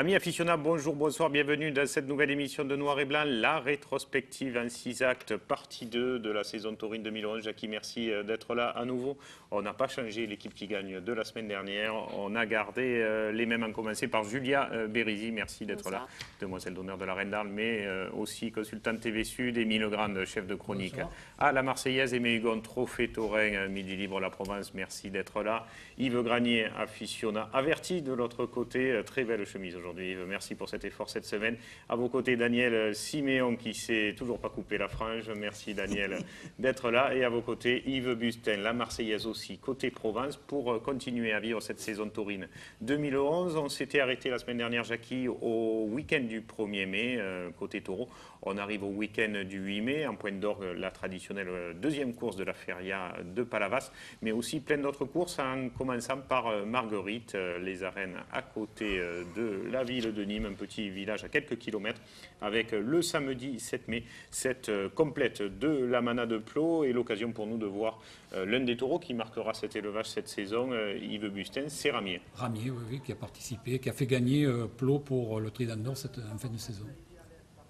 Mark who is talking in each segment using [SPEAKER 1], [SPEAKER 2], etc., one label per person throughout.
[SPEAKER 1] Amis aficionados, bonjour, bonsoir, bienvenue dans cette nouvelle émission de Noir et Blanc, la rétrospective en 6 actes, partie 2 de la saison taurine 2011. Jackie, merci d'être là à nouveau. On n'a pas changé l'équipe qui gagne de la semaine dernière, on a gardé les mêmes, en commencer par Julia Berizi, merci d'être là, demoiselle d'honneur de la Reine d'Arles, mais aussi consultante TV Sud, Émile Grande, chef de chronique à la Marseillaise, Aimé Hugon, Trophée Taurin, Midi Libre La Provence, merci d'être là. Yves Granier, aficionat averti de l'autre côté, très belle chemise aujourd'hui. Merci pour cet effort cette semaine. À vos côtés, Daniel Siméon qui ne s'est toujours pas coupé la frange. Merci Daniel d'être là. Et à vos côtés, Yves Bustin, la Marseillaise aussi, côté Provence, pour continuer à vivre cette saison taurine 2011. On s'était arrêté la semaine dernière, Jackie, au week-end du 1er mai, côté taureau. On arrive au week-end du 8 mai, en pointe d'orgue, la traditionnelle deuxième course de la Feria de Palavas, mais aussi plein d'autres courses, en commençant par Marguerite, les arènes à côté de la ville de Nîmes, un petit village à quelques kilomètres, avec le samedi 7 mai, cette complète de la Manade Plot, et l'occasion pour nous de voir l'un des taureaux qui marquera cet élevage cette saison, Yves Bustin, c'est Ramier.
[SPEAKER 2] Ramier, oui, qui a participé, qui a fait gagner Plot pour le Trident d'Or en fin de saison.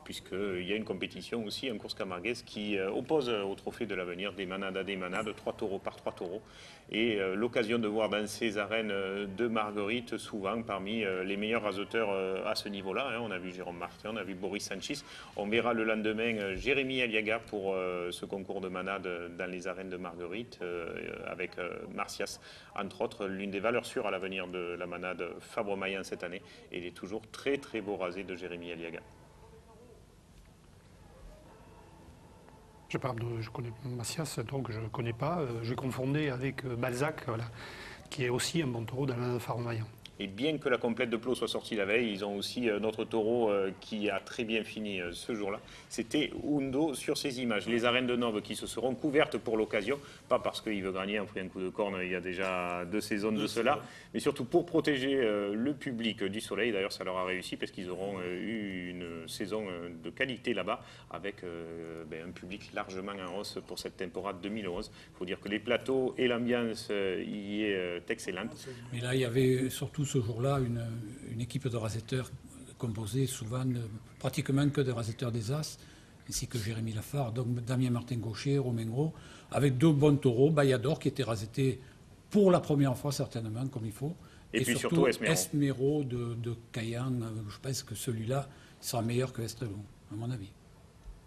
[SPEAKER 1] Puisqu'il y a une compétition aussi en course camarguaise qui oppose au Trophée de l'Avenir des manades à des manades, 3 taureaux par 3 taureaux. Et l'occasion de voir dans ces arènes de Marguerite, souvent parmi les meilleurs raseteurs à ce niveau-là. On a vu Jérôme Martin, on a vu Boris Sanchez. On verra le lendemain Jérémy Aliaga pour ce concours de manades dans les arènes de Marguerite, avec Martias, entre autres, l'une des valeurs sûres à l'avenir de la manade Fabre-Maillan cette année. Et il est toujours très très beau rasé de Jérémy Aliaga.
[SPEAKER 3] Je connais Macias, donc je ne connais pas. Je confondais avec Balzac, voilà, qui est aussi un bon taureau dans la Fabre-Maillan.
[SPEAKER 1] Et bien que la complète de Plot soit sortie la veille, ils ont aussi notre taureau qui a très bien fini ce jour-là. C'était Hundo sur ces images. Les arènes de Nove qui se seront couvertes pour l'occasion, pas parce que Yves Granier a pris un coup de corne il y a déjà 2 saisons de cela, mais surtout pour protéger le public du soleil. D'ailleurs, ça leur a réussi parce qu'ils auront eu une saison de qualité là-bas avec un public largement en hausse pour cette temporade 2011. Il faut dire que les plateaux et l'ambiance y est excellente.
[SPEAKER 2] Mais là, il y avait surtout ce jour-là une équipe de rasetteurs composée souvent pratiquement que de rasetteurs des As, ainsi que Jérémy Lafare, donc Damien Martin-Gaucher, Romain Gros, avec 2 bons taureaux, Bayador qui était rasetté pour la première fois certainement comme il faut,
[SPEAKER 1] et puis surtout
[SPEAKER 2] Esmero de Caillan. Je pense que celui-là sera meilleur que Estrelon, à mon avis.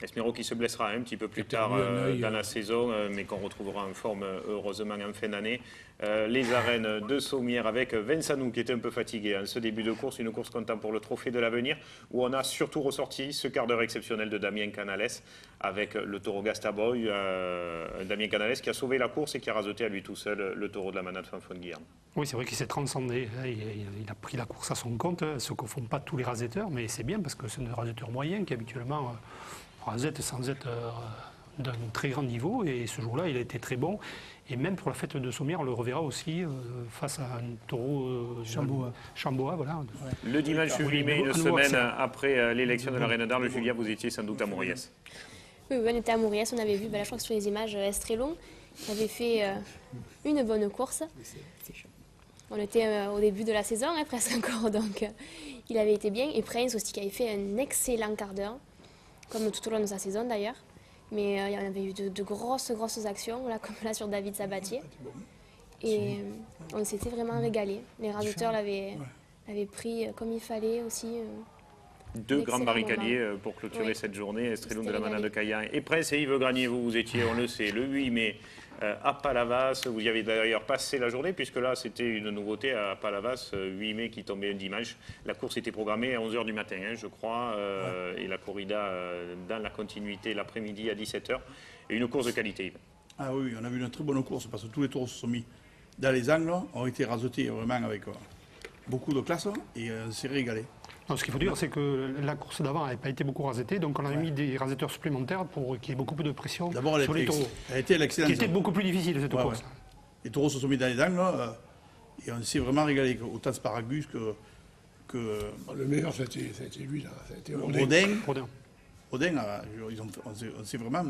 [SPEAKER 1] Esmero qui se blessera un petit peu plus tard dans la saison, mais qu'on retrouvera en forme heureusement en fin d'année. Les arènes de Sommières avec Vinsanou qui était un peu fatigué en ce début de course, une course comptant pour le Trophée de l'Avenir, où on a surtout ressorti ce quart d'heure exceptionnel de Damien Canales avec le taureau Gastaboy, Damien Canales qui a sauvé la course et qui a raseté à lui tout seul le taureau de la manade Fanfon-Guilherme.
[SPEAKER 3] Oui, c'est vrai qu'il s'est transcendé. Il a pris la course à son compte, ce que font pas tous les rasetteurs, mais c'est bien parce que c'est un rasetteur moyen qui habituellement rasette sans être d'un très grand niveau, et ce jour-là il a été très bon, et même pour la fête de Sommières on le reverra aussi face à un taureau Chamboa, voilà.
[SPEAKER 1] Ouais. Le dimanche 8 mai, une semaine après l'élection de la Reine d'Arles, Julia, vous étiez sans doute à Mauriès.
[SPEAKER 4] Oui, on était à Mauriès, on avait vu, je crois que sur les images, Estrelon qui avait fait une bonne course. On était au début de la saison, presque encore, donc il avait été bien, et Prince aussi qui avait fait un excellent quart d'heure, comme tout au long de sa saison d'ailleurs. Mais il y en avait eu de grosses actions, là, comme là sur David Sabatier. Et on s'était vraiment régalé. Les raseteurs l'avaient pris comme il fallait aussi.
[SPEAKER 1] 2 grands barricadiers pour clôturer cette journée. Estrelon de la Manade de Caillan. Et Prince et Yves Granier, vous étiez, on le sait, le 8 mai à Palavas. Vous y avez d'ailleurs passé la journée, puisque là, c'était une nouveauté à Palavas, 8 mai qui tombait un dimanche. La course était programmée à 11h du matin, je crois, et la corrida dans la continuité l'après-midi à 17h. Et une course de qualité, Yves.
[SPEAKER 5] Ah oui, on a vu une très bonne course, parce que tous les taureaux se sont mis dans les angles, ont été rasetés vraiment avec beaucoup de classe, et on s'est régalé.
[SPEAKER 3] Non, ce qu'il faut dire, c'est que la course d'avant n'avait pas été beaucoup rasettée, donc on a mis des rasetteurs supplémentaires pour qu'il y ait beaucoup plus de pression sur les taureaux.
[SPEAKER 5] Elle a été l'excellence.
[SPEAKER 3] Qui était beaucoup plus difficile cette course.
[SPEAKER 5] Ouais. Les taureaux se sont mis dans les angles et on s'est vraiment régalé, autant Sparagus que
[SPEAKER 6] le meilleur, c'était lui, là.
[SPEAKER 5] Rodin. On s'est vraiment...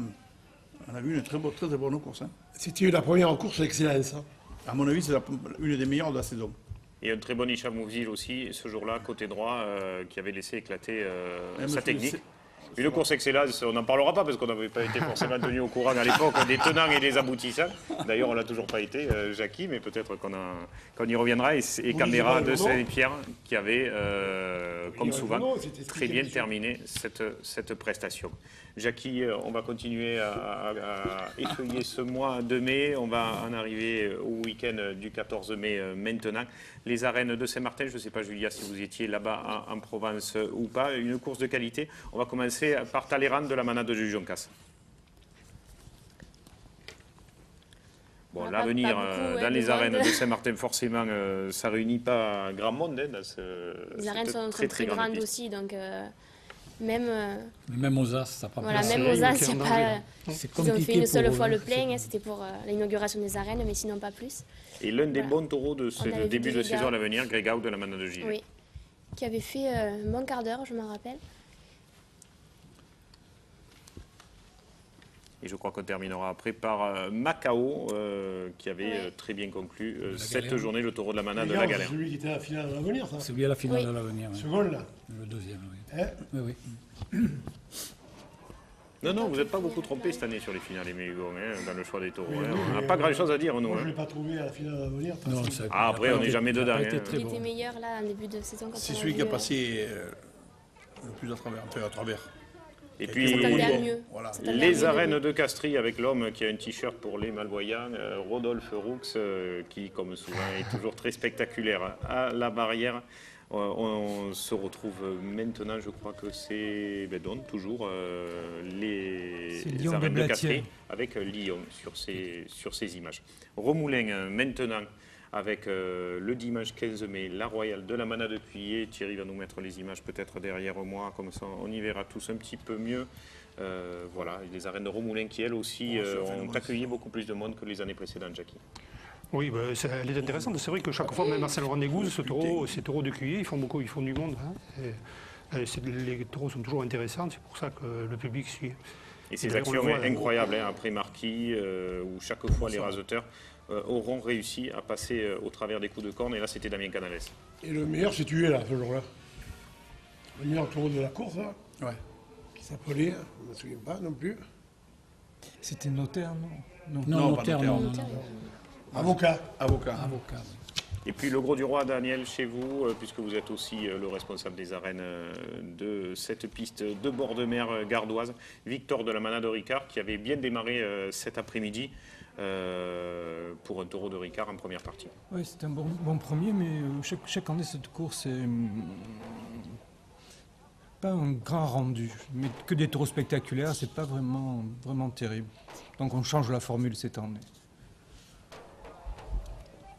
[SPEAKER 5] On a vu une très bonne course. Hein.
[SPEAKER 6] C'était la première course d'excellence. Hein.
[SPEAKER 5] À mon avis, c'est une des meilleures de la saison.
[SPEAKER 1] Et un très bon Hicham Mouzil aussi, ce jour-là, côté droit, qui avait laissé éclater
[SPEAKER 5] Même
[SPEAKER 1] sa
[SPEAKER 5] si
[SPEAKER 1] technique.
[SPEAKER 5] c'est-
[SPEAKER 1] Une course excellence, on n'en parlera pas parce qu'on n'avait pas été forcément tenu au courant à l'époque des tenants et des aboutissants. D'ailleurs, on l'a toujours pas été, Jackie, mais peut-être qu'on y reviendra. Et Caméra de Saint-Pierre qui avait, comme souvent, très bien terminé cette prestation. Jackie, on va continuer à effeuiller ce mois de mai. On va en arriver au week-end du 14 mai maintenant. Les arènes de Saint-Martin, je ne sais pas Julia si vous étiez là-bas en Provence ou pas, une course de qualité. On va commencer par Talleyrand de la manade de Joncas. Bon,
[SPEAKER 4] Ah,
[SPEAKER 1] l'avenir
[SPEAKER 4] pas beaucoup, ouais,
[SPEAKER 1] dans les
[SPEAKER 4] de
[SPEAKER 1] arènes
[SPEAKER 4] monde.
[SPEAKER 1] de Saint-Martin, forcément, ça ne réunit pas grand monde dans
[SPEAKER 4] Les arènes
[SPEAKER 1] cette
[SPEAKER 4] sont très
[SPEAKER 1] grande
[SPEAKER 4] grandes
[SPEAKER 1] piste.
[SPEAKER 4] aussi, donc même,
[SPEAKER 2] Même aux As, ça prend
[SPEAKER 4] voilà,
[SPEAKER 2] place.
[SPEAKER 4] même
[SPEAKER 3] c'est
[SPEAKER 4] aux As,
[SPEAKER 3] c'est
[SPEAKER 4] il y a
[SPEAKER 3] un
[SPEAKER 4] pas.
[SPEAKER 3] danger.
[SPEAKER 2] C'est
[SPEAKER 4] Ils ont fait
[SPEAKER 2] compliqué
[SPEAKER 4] une seule
[SPEAKER 2] pour eux,
[SPEAKER 4] fois
[SPEAKER 2] hein.
[SPEAKER 4] le plein, c'était pour l'inauguration des arènes, mais sinon pas plus.
[SPEAKER 1] Et l'un des
[SPEAKER 4] Voilà.
[SPEAKER 1] bons taureaux de ce
[SPEAKER 4] On avait vu
[SPEAKER 1] début de
[SPEAKER 4] Grégoire.
[SPEAKER 1] saison à l'avenir, Grégau de la manade de Gilles.
[SPEAKER 4] Oui. Qui avait fait un bon quart d'heure, je m'en rappelle.
[SPEAKER 1] Et je crois qu'on terminera après par Macao, qui avait
[SPEAKER 4] Ouais.
[SPEAKER 1] très bien conclu cette
[SPEAKER 2] galère.
[SPEAKER 1] journée, le taureau de la manade de
[SPEAKER 6] Regarde,
[SPEAKER 1] la galère.
[SPEAKER 6] c'est celui qui était à la finale à l'avenir, ça.
[SPEAKER 2] C'est lui à la finale
[SPEAKER 4] Oui.
[SPEAKER 2] de l'avenir. Oui.
[SPEAKER 6] Second, là.
[SPEAKER 2] Le deuxième, oui.
[SPEAKER 6] Hein
[SPEAKER 2] Oui, oui.
[SPEAKER 1] Non, non, vous n'êtes pas beaucoup trompé cette année sur les finales, les Hugon, dans le choix des taureaux.
[SPEAKER 6] Oui,
[SPEAKER 1] hein.
[SPEAKER 6] oui,
[SPEAKER 1] On n'a
[SPEAKER 6] mais
[SPEAKER 1] pas grand-chose à dire, nous.
[SPEAKER 6] Moi, je
[SPEAKER 1] hein.
[SPEAKER 6] ne l'ai pas trouvé à la finale à l'avenir.
[SPEAKER 2] Non,
[SPEAKER 6] parce que-
[SPEAKER 2] ça-
[SPEAKER 1] Ah, après,
[SPEAKER 2] il a
[SPEAKER 1] on
[SPEAKER 2] pas
[SPEAKER 1] n'est
[SPEAKER 2] été-
[SPEAKER 1] jamais
[SPEAKER 2] il a
[SPEAKER 1] dedans,
[SPEAKER 2] pas été
[SPEAKER 1] hein.
[SPEAKER 2] très
[SPEAKER 4] Il
[SPEAKER 2] bon.
[SPEAKER 4] était meilleur là en début de saison quand
[SPEAKER 5] C'est
[SPEAKER 4] on a
[SPEAKER 5] celui
[SPEAKER 4] vu,
[SPEAKER 5] qui a passé le plus à travers. Enfin, à travers.
[SPEAKER 1] Et
[SPEAKER 4] Ça
[SPEAKER 1] puis,
[SPEAKER 4] s'attendait à mieux.
[SPEAKER 5] Voilà.
[SPEAKER 4] Ça s'attendait à
[SPEAKER 1] les
[SPEAKER 4] mieux
[SPEAKER 1] arènes
[SPEAKER 4] de
[SPEAKER 1] de Castries avec l'homme qui a un t-shirt pour les malvoyants, Rodolphe Roux, qui, comme souvent, est toujours très spectaculaire à la barrière. On se retrouve maintenant, je crois que c'est Bedon, toujours les
[SPEAKER 7] C'est Lyon
[SPEAKER 1] arènes
[SPEAKER 7] de
[SPEAKER 1] de Castries
[SPEAKER 7] Blatier.
[SPEAKER 1] avec Lyon sur ces images. Remoulin maintenant avec le dimanche 15 mai, la Royale de la Manade de Cuillé. Thierry va nous mettre les images peut-être derrière moi, comme ça on y verra tous un petit peu mieux. Voilà, les arènes de Remoulin qui elles aussi ont accueilli beaucoup plus de monde que les années précédentes, Jackie.
[SPEAKER 3] Oui, elle est intéressante. C'est vrai que chaque fois, même à Saint-Laurent-des-Gouzes, ces taureaux de cuillé, ils font du monde. Hein. Les taureaux sont toujours intéressants, c'est pour ça que le public suit.
[SPEAKER 1] Et ces
[SPEAKER 3] d'ailleurs, on le
[SPEAKER 1] actions
[SPEAKER 3] voit,
[SPEAKER 1] incroyables, hein, après Marquis, où chaque fois les raseteurs auront réussi à passer au travers des coups de corne. Et là, c'était Damien Canales.
[SPEAKER 6] Et le meilleur s'est tué, là, ce jour-là. Le meilleur taureau de la course, là,
[SPEAKER 5] Ouais.
[SPEAKER 6] qui s'appelait, je ne me souviens pas non plus,
[SPEAKER 7] C'était notaire, non? Non.
[SPEAKER 2] Non,
[SPEAKER 5] Non, pas
[SPEAKER 2] notaire,
[SPEAKER 5] notaire.
[SPEAKER 2] non, non, non.
[SPEAKER 6] avocat.
[SPEAKER 5] Avocat.
[SPEAKER 2] Avocat, oui.
[SPEAKER 1] Et puis le Gros du Roi, Daniel, chez vous, puisque vous êtes aussi le responsable des arènes de cette piste de bord de mer gardoise, Victor de la Manade de Ricard, qui avait bien démarré cet après-midi pour un taureau de Ricard en première partie.
[SPEAKER 7] Oui, c'était un bon premier, mais chaque année, cette course est pas un grand rendu. Mais que des taureaux spectaculaires, c'est pas vraiment terrible. Donc on change la formule cette année.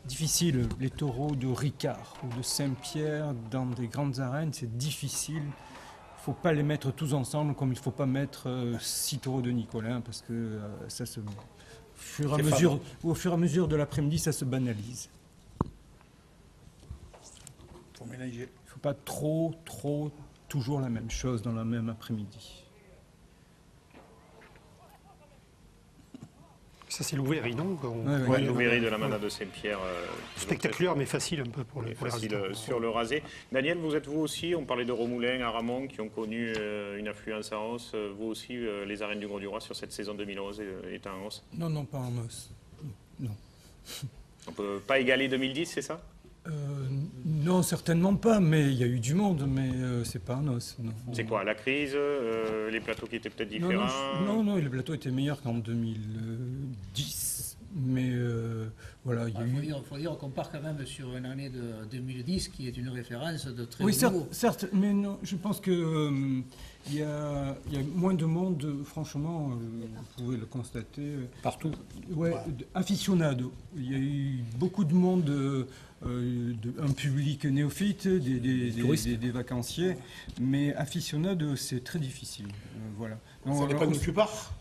[SPEAKER 7] Difficile, les taureaux de Ricard ou de Saint-Pierre dans des grandes arènes, c'est difficile. Il ne faut pas les mettre tous ensemble comme il ne faut pas mettre 6 taureaux de Nicolin parce que ça se, au fur et à mesure de l'après-midi, ça se banalise.
[SPEAKER 5] Il faut ménager.
[SPEAKER 7] Il ne faut pas trop, toujours la même chose dans la même après-midi.
[SPEAKER 3] Ça, c'est l'ouvrier, non?
[SPEAKER 7] Ouais.
[SPEAKER 1] L'ouvrier de la Manade de Saint-Pierre.
[SPEAKER 3] Spectaculaire, mais facile un peu pour les
[SPEAKER 1] Facile
[SPEAKER 3] raseteurs.
[SPEAKER 1] sur le rasé. Daniel, vous êtes vous aussi, on parlait de Remoulin, Aramon, qui ont connu une affluence en hausse. Vous aussi, les arènes du Gros du Roi sur cette saison 2011 est en hausse.
[SPEAKER 7] Non, pas en os. Non.
[SPEAKER 1] On ne peut pas égaler 2010, c'est ça?
[SPEAKER 7] Non, certainement pas, mais il y a eu du monde, mais c'est pas en os. Non.
[SPEAKER 1] C'est quoi, la crise, les plateaux qui étaient peut-être
[SPEAKER 7] Non,
[SPEAKER 1] différents?
[SPEAKER 7] non, le plateau était meilleur qu'en 2010, mais voilà, il y a eu...
[SPEAKER 8] Il faut dire qu'on part quand même sur une année de 2010 qui est une référence de très
[SPEAKER 7] Oui,
[SPEAKER 8] haut niveau.
[SPEAKER 7] certes, mais non, je pense que il y a moins de monde, franchement, vous pouvez le constater.
[SPEAKER 2] Partout.
[SPEAKER 7] Ouais, aficionado. Il y a eu beaucoup de monde, un public néophyte, des vacanciers, mais aficionado, c'est très difficile. Voilà.
[SPEAKER 6] Ça
[SPEAKER 7] Donc,
[SPEAKER 6] dépend de tu pars.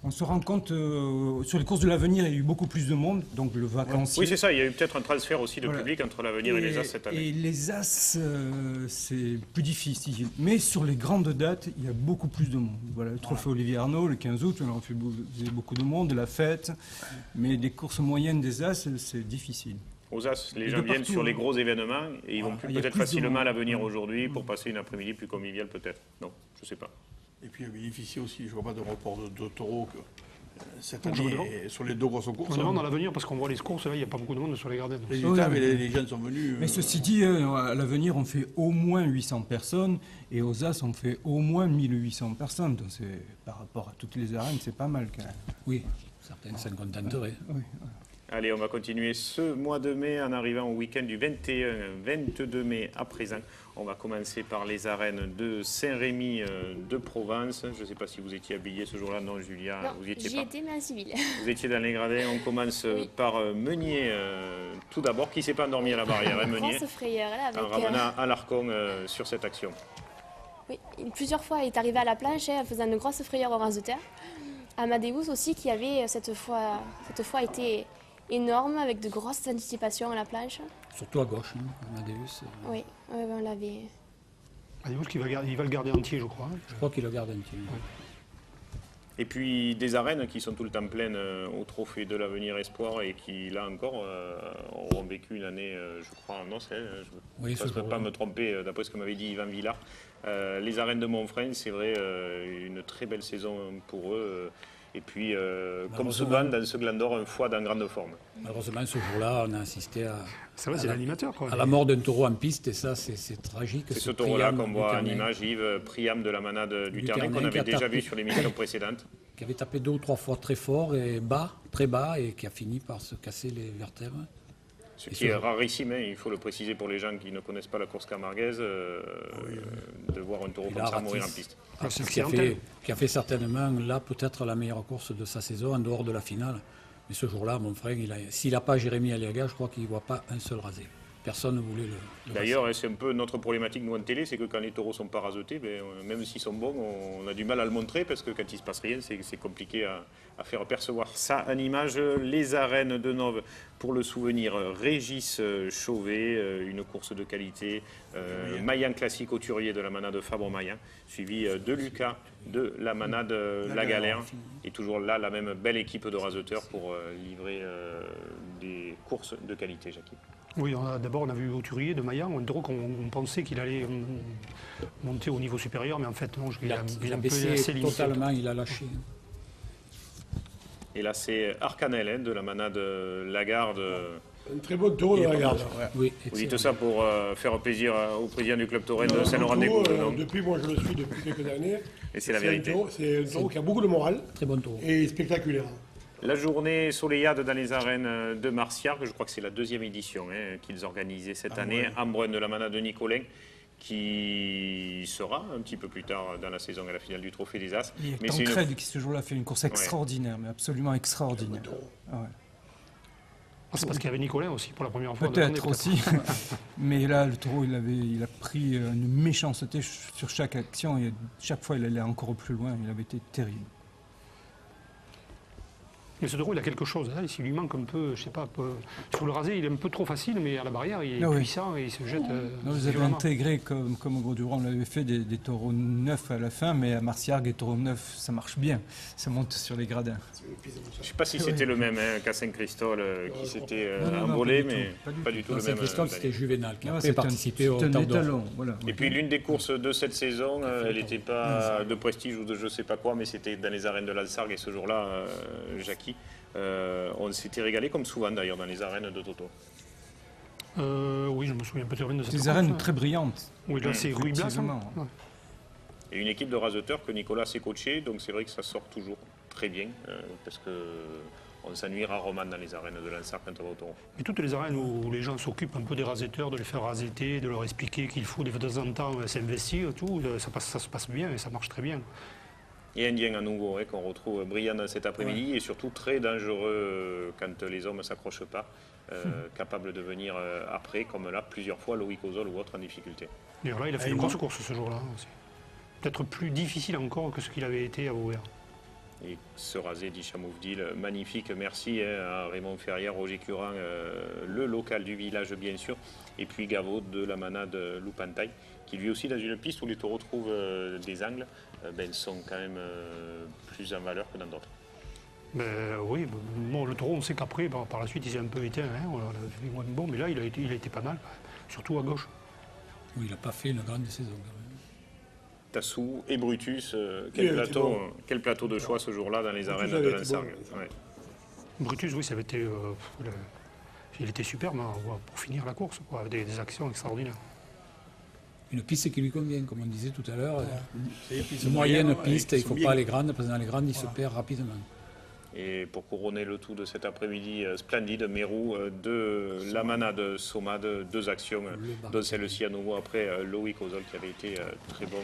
[SPEAKER 7] on se rend compte, sur les courses de l'avenir, il y a eu beaucoup plus de monde, donc le vacancier...
[SPEAKER 1] Oui, c'est ça, il y a eu peut-être un transfert aussi de
[SPEAKER 7] Voilà.
[SPEAKER 1] public entre l'avenir et les As cette année.
[SPEAKER 7] Et les As, c'est plus difficile. Mais sur les grandes dates, il y a beaucoup plus de monde. Voilà, le trophée Olivier Arnaud, le 15 août, on a fait beaucoup de monde, la fête. Mais des courses moyennes des As, c'est difficile.
[SPEAKER 1] Aux As, les
[SPEAKER 7] Et
[SPEAKER 1] gens
[SPEAKER 7] de
[SPEAKER 1] viennent
[SPEAKER 7] partout,
[SPEAKER 1] sur les
[SPEAKER 7] hein.
[SPEAKER 1] gros événements et ils vont
[SPEAKER 7] Il y a
[SPEAKER 1] peut-être
[SPEAKER 7] plus de
[SPEAKER 1] facilement
[SPEAKER 7] monde.
[SPEAKER 1] à venir aujourd'hui pour passer une après-midi plus conviviale peut-être. Non, je ne sais pas.
[SPEAKER 5] Et puis il bénéficie aussi, je ne vois pas de report de taureaux que cette
[SPEAKER 3] Donc, je me
[SPEAKER 5] année,
[SPEAKER 3] demande.
[SPEAKER 5] et sur les 2 grosses courses.
[SPEAKER 3] On demande à l'avenir parce qu'on voit les courses, là, il n'y a pas beaucoup de monde sur les gradins.
[SPEAKER 5] Les
[SPEAKER 7] Oui,
[SPEAKER 5] résultats, mais
[SPEAKER 7] oui.
[SPEAKER 5] les jeunes sont venus.
[SPEAKER 7] Mais ceci dit, à l'avenir, on fait au moins 800 personnes et aux As, on fait au moins 1800 personnes. Donc par rapport à toutes les arènes, c'est pas mal quand même.
[SPEAKER 2] Oui, certaines s'en contenteraient.
[SPEAKER 7] Oui.
[SPEAKER 1] Allez, on va continuer ce mois de mai en arrivant au week-end du 21-22 mai à présent. On va commencer par les arènes de Saint-Rémy de Provence. Je ne sais pas si vous étiez habillé ce jour-là. Non, Julia,
[SPEAKER 4] Non,
[SPEAKER 1] vous y étiez
[SPEAKER 4] j'y
[SPEAKER 1] pas.
[SPEAKER 4] étais, mais en civil.
[SPEAKER 1] Vous étiez dans les gradins. On commence
[SPEAKER 4] Oui.
[SPEAKER 1] par Meunier tout d'abord. Qui ne s'est pas endormi à la barrière, hein, Meunier,
[SPEAKER 4] Grosse frayeur, là,
[SPEAKER 1] en
[SPEAKER 4] avec...
[SPEAKER 1] ramenant Alarcon sur cette action.
[SPEAKER 4] Oui, plusieurs fois, il est arrivé à la planche en faisant une grosse frayeur au raseteur. Amadeus aussi, qui avait cette fois été énorme, avec de grosses anticipations à la planche.
[SPEAKER 2] Surtout à gauche, hein, Amadeus.
[SPEAKER 4] Oui, on l'avait...
[SPEAKER 3] Il va le garder entier, je crois.
[SPEAKER 2] Je crois qu'il le garde un petit peu.
[SPEAKER 1] Et puis des arènes qui sont tout le temps pleines au trophée de l'avenir Espoir et qui, là encore, auront vécu une année, je crois, en os. Je
[SPEAKER 2] Oui,
[SPEAKER 1] ne
[SPEAKER 2] ce
[SPEAKER 1] peux
[SPEAKER 2] jour-là.
[SPEAKER 1] pas me tromper d'après ce que m'avait dit Yvan Villard. Les arènes de Montfrain, c'est vrai, une très belle saison pour eux. Et puis, comme souvent dans ce Gland d'Or, un foie dans grande forme.
[SPEAKER 2] Malheureusement, ce jour-là, on a assisté
[SPEAKER 3] C'est vrai, c'est l'animateur, quoi.
[SPEAKER 2] à la mort d'un taureau en piste, et ça, c'est tragique.
[SPEAKER 1] C'est ce taureau-là
[SPEAKER 2] Priam
[SPEAKER 1] qu'on
[SPEAKER 2] du
[SPEAKER 1] voit en
[SPEAKER 2] Ternay,
[SPEAKER 1] image, Yves Priam de la manade du Ternay,
[SPEAKER 2] Ternay,
[SPEAKER 1] qu'on
[SPEAKER 2] qui
[SPEAKER 1] avait
[SPEAKER 2] a
[SPEAKER 1] déjà
[SPEAKER 2] tapé.
[SPEAKER 1] vu sur l'émission précédente.
[SPEAKER 2] qui avait tapé 2 ou 3 fois très fort et bas, très bas, et qui a fini par se casser les vertèbres.
[SPEAKER 1] Ce
[SPEAKER 2] Et
[SPEAKER 1] qui est
[SPEAKER 2] ce-
[SPEAKER 1] rarissime, hein, il faut le préciser pour les gens qui ne connaissent pas la course camarguaise, de voir un taureau
[SPEAKER 2] Il
[SPEAKER 1] comme
[SPEAKER 2] a
[SPEAKER 1] ça
[SPEAKER 2] raté.
[SPEAKER 1] mourir en piste.
[SPEAKER 3] C'est
[SPEAKER 2] Qui a fait certainement, là, peut-être la meilleure course de sa saison, en dehors de la finale. Mais ce jour-là, mon frère, s'il n'a pas Jérémy Aliaga, je crois qu'il ne voit pas un seul rasé. Personne ne voulait le
[SPEAKER 1] D'ailleurs, c'est un peu notre problématique, nous, en télé, c'est que quand les taureaux ne sont pas rasetés, même s'ils sont bons, on a du mal à le montrer, parce que quand il ne se passe rien, c'est compliqué à faire percevoir. Ça, en image, les arènes de Nove, pour le souvenir, Régis Chauvet, une course de qualité, Maillan classique auturier de la manade Fabre Maillan, suivi de Lucas de la manade La Galère, et toujours là, la même belle équipe de raseteurs pour livrer des courses de qualité, Jackie.
[SPEAKER 3] Oui, d'abord on a vu Auturier de Maillan, un taureau qu'on pensait qu'il allait monter au niveau supérieur, mais en fait non,
[SPEAKER 2] Il a
[SPEAKER 3] un peu
[SPEAKER 2] baissé
[SPEAKER 3] assez limité.
[SPEAKER 2] totalement, il a lâché.
[SPEAKER 1] Et là, c'est Arcanel hein, de la manade Lagarde.
[SPEAKER 6] Un très bon taureau de la garde.
[SPEAKER 2] Oui,
[SPEAKER 1] Vous dites
[SPEAKER 2] excellent.
[SPEAKER 1] ça pour faire plaisir au président du club tauren de
[SPEAKER 6] Un
[SPEAKER 1] Saint-Laurent-des-Goûts,
[SPEAKER 6] taureau,
[SPEAKER 1] non
[SPEAKER 6] depuis, moi je le suis depuis quelques années.
[SPEAKER 1] Et c'est la
[SPEAKER 6] un
[SPEAKER 1] vérité.
[SPEAKER 6] taureau- C'est un taureau qui a beaucoup de morale
[SPEAKER 2] Très bon taureau.
[SPEAKER 6] et spectaculaire.
[SPEAKER 1] La journée soleillade dans les arènes de Marciargues, je crois que c'est la 2e édition qu'ils organisaient cette année. Embrun de la manade de Nicolin, qui sera un petit peu plus tard dans la saison à la finale du Trophée des As.
[SPEAKER 7] Il y a
[SPEAKER 1] Mais c'est
[SPEAKER 7] Tancred qui ce jour-là fait une course extraordinaire, mais absolument extraordinaire. Ah ouais.
[SPEAKER 3] C'est parce qu'il y avait Nicolas aussi pour la première fois.
[SPEAKER 7] Peut-être aussi, mais là le taureau il a pris une méchanceté sur chaque action et chaque fois il allait encore plus loin, il avait été terrible.
[SPEAKER 3] Mais ce taureau, il a quelque chose. Hein. S'il lui manque un peu, je sais pas, sur le rasé, il est un peu trop facile, mais à la barrière, il est puissant et il se jette.
[SPEAKER 7] Non, vous avez
[SPEAKER 3] violemment.
[SPEAKER 7] intégré, comme au Gros du Roi, on l'avait fait, des taureaux neufs à la fin, mais à Marciargues, les taureaux neufs, ça marche bien. Ça monte sur les gradins.
[SPEAKER 1] Je ne sais pas si c'était le même qu'à Saint-Christol qui s'était
[SPEAKER 7] non,
[SPEAKER 1] envolé,
[SPEAKER 7] pas du
[SPEAKER 1] mais
[SPEAKER 7] tout,
[SPEAKER 1] pas du tout
[SPEAKER 2] Dans
[SPEAKER 1] le même.
[SPEAKER 2] Saint-Christophe, c'était Juvénal qui a
[SPEAKER 7] c'est
[SPEAKER 2] participé au
[SPEAKER 7] un
[SPEAKER 2] Temps d'Or.
[SPEAKER 7] étalon, voilà.
[SPEAKER 1] Et puis l'une des courses de cette saison, elle n'était pas de prestige ou de je ne sais pas quoi, mais c'était dans les arènes de l'Alsargue et ce jour-là, Jackie, on s'était régalé comme souvent d'ailleurs dans les arènes de Toto.
[SPEAKER 3] Oui, je me souviens peut-être de cette
[SPEAKER 7] Des
[SPEAKER 3] course,
[SPEAKER 7] arènes
[SPEAKER 3] hein.
[SPEAKER 7] très brillantes.
[SPEAKER 3] Oui, là c'est Ruy Blas.
[SPEAKER 7] Effectivement.
[SPEAKER 3] Hein.
[SPEAKER 1] Et une équipe de raseteurs que Nicolas s'est coaché, donc c'est vrai que ça sort toujours très bien, parce que on s'ennuie rarement dans les arènes de l'Alsargue quand on va au taureau.
[SPEAKER 3] Et toutes les arènes où les gens s'occupent un peu des raseteurs, de les faire raseter, de leur expliquer qu'il faut de temps en temps s'investir, tout, ça se passe bien et ça marche très bien.
[SPEAKER 1] Et Indien à nouveau, qu'on retrouve brillant dans cet après-midi et surtout très dangereux quand les hommes ne s'accrochent pas, capable de venir après, comme là, plusieurs fois, Loïc Ozol ou autre en difficulté.
[SPEAKER 3] D'ailleurs là, il a fait une grosse course ce jour-là aussi. Peut-être plus difficile encore que ce qu'il avait été à Vauvert.
[SPEAKER 1] Et ce rasé d'Ichamouvdil, magnifique, merci à Raymond Ferrière, Roger Curin, le local du village bien sûr, et puis Gaveau de la manade Loupantaille, qui lui aussi dans une piste où les taureaux trouvent des angles, sont quand même plus en valeur que dans d'autres.
[SPEAKER 3] Oui, bon, le taureau, on sait qu'après, par la suite, il s'est un peu éteint. Hein, on l'a vu moins bon, mais là, il a été pas mal, surtout à gauche.
[SPEAKER 2] Oui, il n'a pas fait une grande saison.
[SPEAKER 1] Tassou et Brutus,
[SPEAKER 5] Il
[SPEAKER 1] quel plateau de choix ce jour-là dans les
[SPEAKER 5] Brutus
[SPEAKER 1] arènes
[SPEAKER 5] avait
[SPEAKER 1] de
[SPEAKER 5] été
[SPEAKER 1] Lansargues.
[SPEAKER 5] bon,
[SPEAKER 1] Ouais.
[SPEAKER 3] Brutus, oui, ça avait été. Il était superbe hein, pour finir la course, quoi, avec des actions extraordinaires.
[SPEAKER 2] Une piste qui lui convient, comme on disait tout à l'heure.
[SPEAKER 5] C'est des pistes
[SPEAKER 2] Une moyenne
[SPEAKER 5] moyennes,
[SPEAKER 2] piste,
[SPEAKER 5] et
[SPEAKER 2] il
[SPEAKER 5] qui
[SPEAKER 2] ne
[SPEAKER 5] sont
[SPEAKER 2] faut
[SPEAKER 5] bien-
[SPEAKER 2] pas aller grande, parce que dans les grandes, il se perd rapidement.
[SPEAKER 1] Et pour couronner le tout de cet après-midi splendide, Mérou, la manade Somade, 2 actions, dont celle-ci à nouveau après Loïc Ozol qui avait été très bon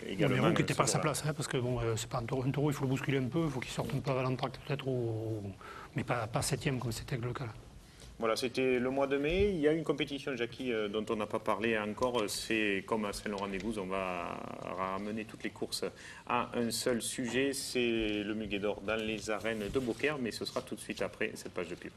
[SPEAKER 1] également.
[SPEAKER 3] Mérou qui n'était
[SPEAKER 1] ce
[SPEAKER 3] pas à sa
[SPEAKER 1] jour-là.
[SPEAKER 3] place, hein, parce que bon, c'est pas un taureau, il faut le bousculer un peu, il faut qu'il sorte un peu avant l'entracte peut-être, mais pas 7e comme c'était le cas là.
[SPEAKER 1] Voilà, c'était le mois de mai. Il y a une compétition, Jackie, dont on n'a pas parlé encore. C'est comme à Saint-Laurent-des-Gouzes, on va ramener toutes les courses à un seul sujet. C'est le Muguet d'Or dans les arènes de Beaucaire, mais ce sera tout de suite après cette page de pub.